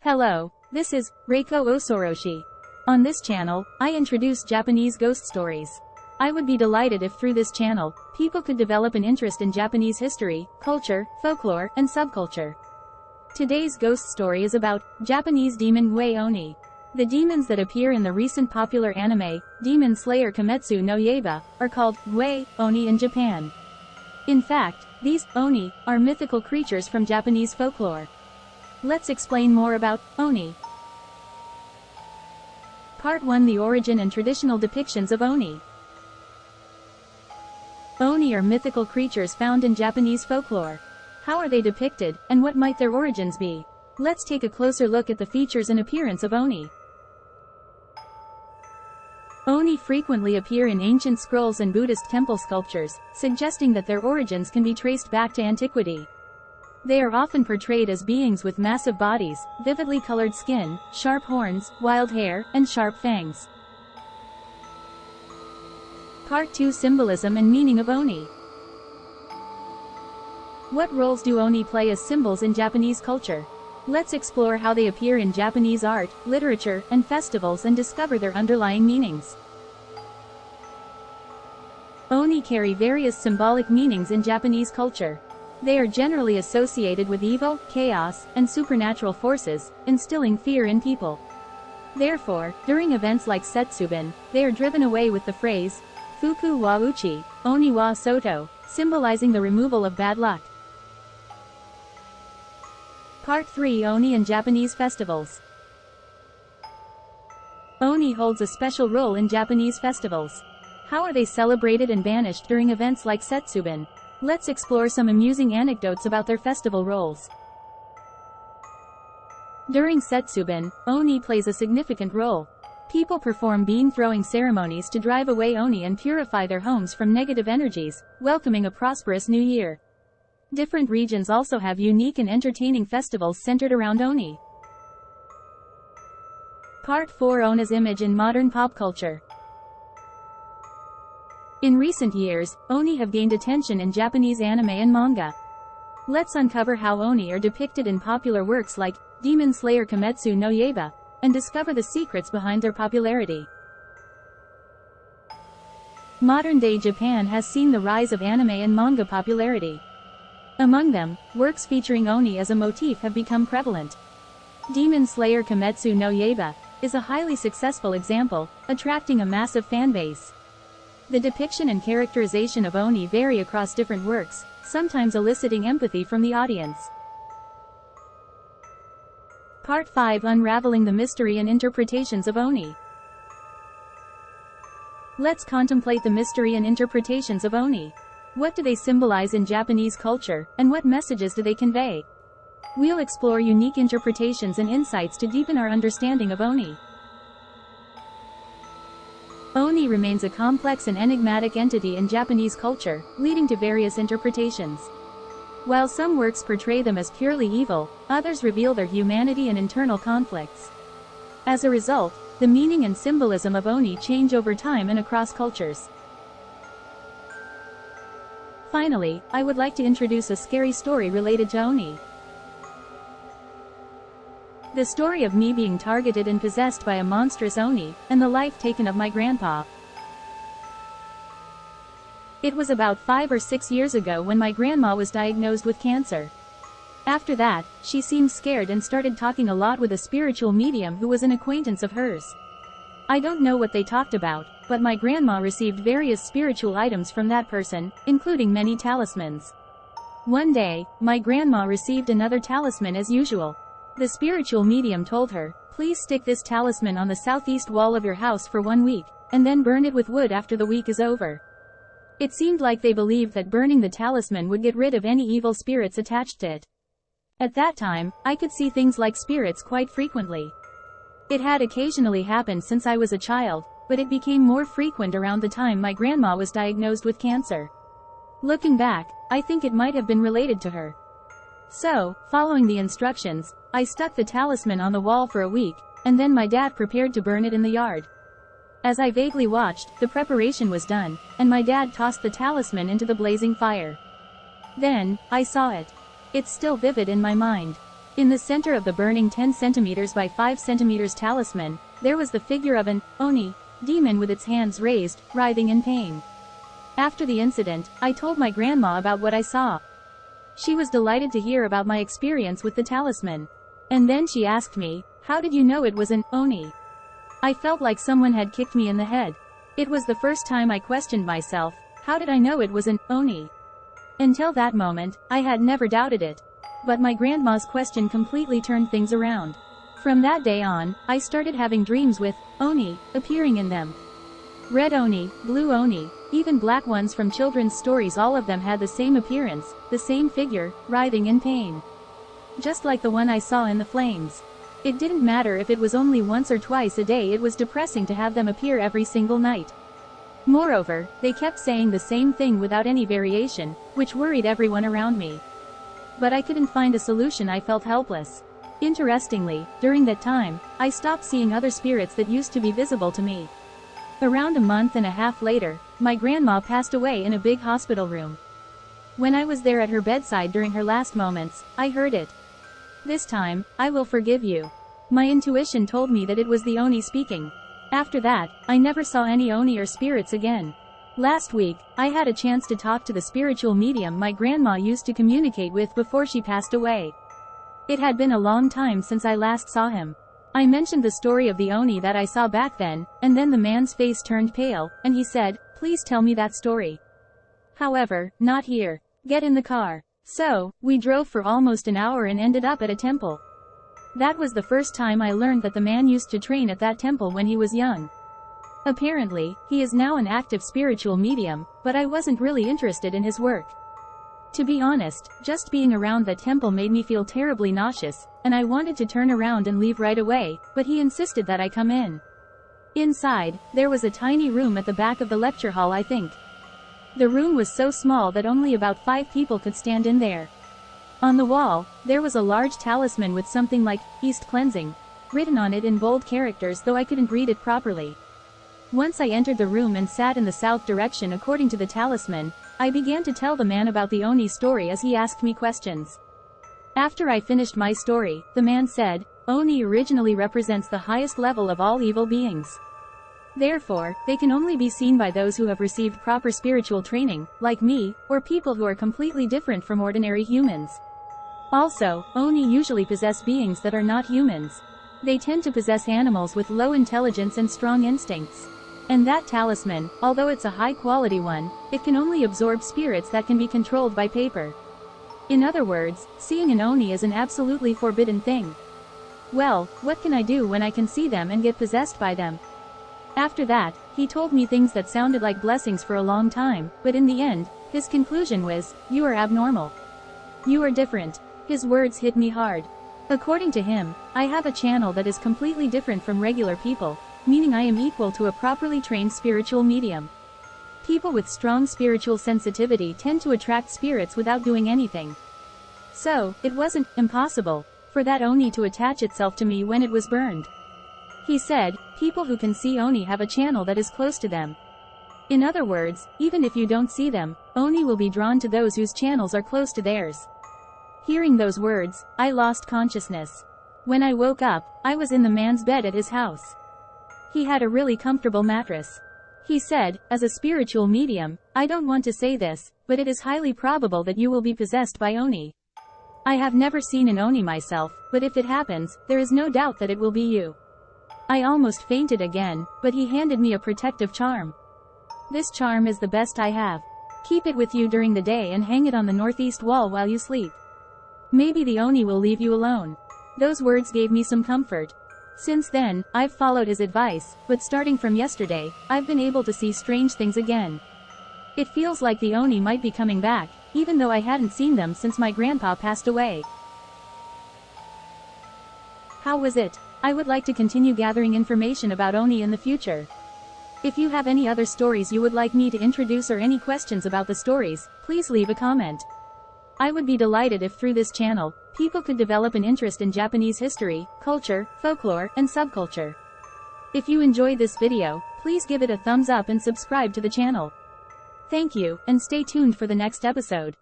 Hello, this is Reiko Osoroshi. On this channel, I introduce Japanese ghost stories. I would be delighted if through this channel, people could develop an interest in Japanese history, culture, folklore, and subculture. Today's ghost story is about Japanese demon Wei Oni. The demons that appear in the recent popular anime, Demon Slayer Kimetsu no Yaiba, are called Wei Oni in Japan. In fact, these Oni are mythical creatures from Japanese folklore. Let's explain more about Oni. Part 1: The origin and traditional depictions of Oni. Oni are mythical creatures found in Japanese folklore. How are they depicted, and what might their origins be? Let's take a closer look at the features and appearance of Oni. Oni frequently appear in ancient scrolls and Buddhist temple sculptures, suggesting that their origins can be traced back to antiquity. They are often portrayed as beings with massive bodies, vividly colored skin, sharp horns, wild hair, and sharp fangs. Part 2: Symbolism and meaning of Oni. What roles do Oni play as symbols in Japanese culture? Let's explore how they appear in Japanese art, literature, and festivals and discover their underlying meanings. Oni carry various symbolic meanings in Japanese culture. They are generally associated with evil, chaos, and supernatural forces, instilling fear in people. Therefore, during events like Setsubin, they are driven away with the phrase, Fuku wa uchi, Oni wa soto, symbolizing the removal of bad luck. Part 3: Oni and Japanese festivals. Oni holds a special role in Japanese festivals. How are they celebrated and banished during events like Setsubin? Let's explore some amusing anecdotes about their festival roles. During Setsubin, Oni plays a significant role. People perform bean-throwing ceremonies to drive away Oni and purify their homes from negative energies, welcoming a prosperous new year. Different regions also have unique and entertaining festivals centered around Oni. Part 4: Oni's image in modern pop culture. In recent years, Oni have gained attention in Japanese anime and manga. Let's uncover how Oni are depicted in popular works like Demon Slayer Kimetsu no Yaiba, and discover the secrets behind their popularity. Modern-day Japan has seen the rise of anime and manga popularity. Among them, works featuring Oni as a motif have become prevalent. Demon Slayer Kimetsu no Yaiba is a highly successful example, attracting a massive fan base. The depiction and characterization of Oni vary across different works, sometimes eliciting empathy from the audience. Part 5: Unraveling the mystery and interpretations of Oni. Let's contemplate the mystery and interpretations of Oni. What do they symbolize in Japanese culture, and what messages do they convey? We'll explore unique interpretations and insights to deepen our understanding of Oni. Oni remains a complex and enigmatic entity in Japanese culture, leading to various interpretations. While some works portray them as purely evil, others reveal their humanity and internal conflicts. As a result, the meaning and symbolism of Oni change over time and across cultures. Finally, I would like to introduce a scary story related to Oni. The story of me being targeted and possessed by a monstrous Oni, and the life taken of my grandpa. It was about 5 or 6 years ago when my grandma was diagnosed with cancer. After that, she seemed scared and started talking a lot with a spiritual medium who was an acquaintance of hers. I don't know what they talked about, but my grandma received various spiritual items from that person, including many talismans. One day, my grandma received another talisman as usual. The spiritual medium told her, "Please stick this talisman on the southeast wall of your house for 1 week, and then burn it with wood after the week is over." It seemed like they believed that burning the talisman would get rid of any evil spirits attached to it. At that time, I could see things like spirits quite frequently. It had occasionally happened since I was a child, but it became more frequent around the time my grandma was diagnosed with cancer. Looking back, I think it might have been related to her. So, following the instructions, I stuck the talisman on the wall for a week, and then my dad prepared to burn it in the yard. As I vaguely watched, the preparation was done, and my dad tossed the talisman into the blazing fire. Then, I saw it. It's still vivid in my mind. In the center of the burning 10 centimeters by 5 centimeters talisman, there was the figure of an Oni demon with its hands raised, writhing in pain. After the incident, I told my grandma about what I saw. She was delighted to hear about my experience with the talisman. And then she asked me, "How did you know it was an Oni?" I felt like someone had kicked me in the head. It was the first time I questioned myself, how did I know it was an Oni? Until that moment, I had never doubted it. But my grandma's question completely turned things around. From that day on, I started having dreams with Oni appearing in them. Red Oni, blue Oni, even black ones from children's stories, all of them had the same appearance, the same figure, writhing in pain. Just like the one I saw in the flames. It didn't matter if it was only once or twice a day, it was depressing to have them appear every single night. Moreover, they kept saying the same thing without any variation, which worried everyone around me. But I couldn't find a solution. I felt helpless. Interestingly, during that time, I stopped seeing other spirits that used to be visible to me. Around a month and a half later, my grandma passed away in a big hospital room. When I was there at her bedside during her last moments, I heard it. "This time, I will forgive you." My intuition told me that it was the Oni speaking. After that, I never saw any Oni or spirits again. Last week, I had a chance to talk to the spiritual medium my grandma used to communicate with before she passed away. It had been a long time since I last saw him. I mentioned the story of the Oni that I saw back then, and then the man's face turned pale, and he said, "Please tell me that story." However, not here. Get in the car. So, we drove for almost an hour and ended up at a temple. That was the first time I learned that the man used to train at that temple when he was young. Apparently, he is now an active spiritual medium, but I wasn't really interested in his work. To be honest, just being around the temple made me feel terribly nauseous, and I wanted to turn around and leave right away, but he insisted that I come in. Inside, there was a tiny room at the back of the lecture hall, I think. The room was so small that only about 5 people could stand in there. On the wall, there was a large talisman with something like, "East Cleansing," written on it in bold characters, though I couldn't read it properly. Once I entered the room and sat in the south direction according to the talisman, I began to tell the man about the Oni story as he asked me questions. After I finished my story, the man said, "Oni originally represents the highest level of all evil beings. Therefore, they can only be seen by those who have received proper spiritual training, like me, or people who are completely different from ordinary humans. Also, Oni usually possess beings that are not humans. They tend to possess animals with low intelligence and strong instincts. And that talisman, although it's a high-quality one, it can only absorb spirits that can be controlled by paper. In other words, seeing an Oni is an absolutely forbidden thing. Well, what can I do when I can see them and get possessed by them?" After that, he told me things that sounded like blessings for a long time, but in the end, his conclusion was, "You are abnormal. You are different." His words hit me hard. According to him, I have a channel that is completely different from regular people, meaning I am equal to a properly trained spiritual medium. People with strong spiritual sensitivity tend to attract spirits without doing anything. So, it wasn't impossible for that Oni to attach itself to me when it was burned. He said, people who can see Oni have a channel that is close to them. In other words, even if you don't see them, Oni will be drawn to those whose channels are close to theirs. Hearing those words, I lost consciousness. When I woke up, I was in the man's bed at his house. He had a really comfortable mattress. He said, "As a spiritual medium, I don't want to say this, but it is highly probable that you will be possessed by Oni. I have never seen an Oni myself, but if it happens, there is no doubt that it will be you." I almost fainted again, but he handed me a protective charm. "This charm is the best I have. Keep it with you during the day and hang it on the northeast wall while you sleep. Maybe the Oni will leave you alone." Those words gave me some comfort. Since then, I've followed his advice, but starting from yesterday, I've been able to see strange things again. It feels like the Oni might be coming back, even though I hadn't seen them since my grandpa passed away. How was it? I would like to continue gathering information about Oni in the future. If you have any other stories you would like me to introduce or any questions about the stories, please leave a comment. I would be delighted if through this channel, people could develop an interest in Japanese history, culture, folklore, and subculture. If you enjoyed this video, please give it a thumbs up and subscribe to the channel. Thank you, and stay tuned for the next episode.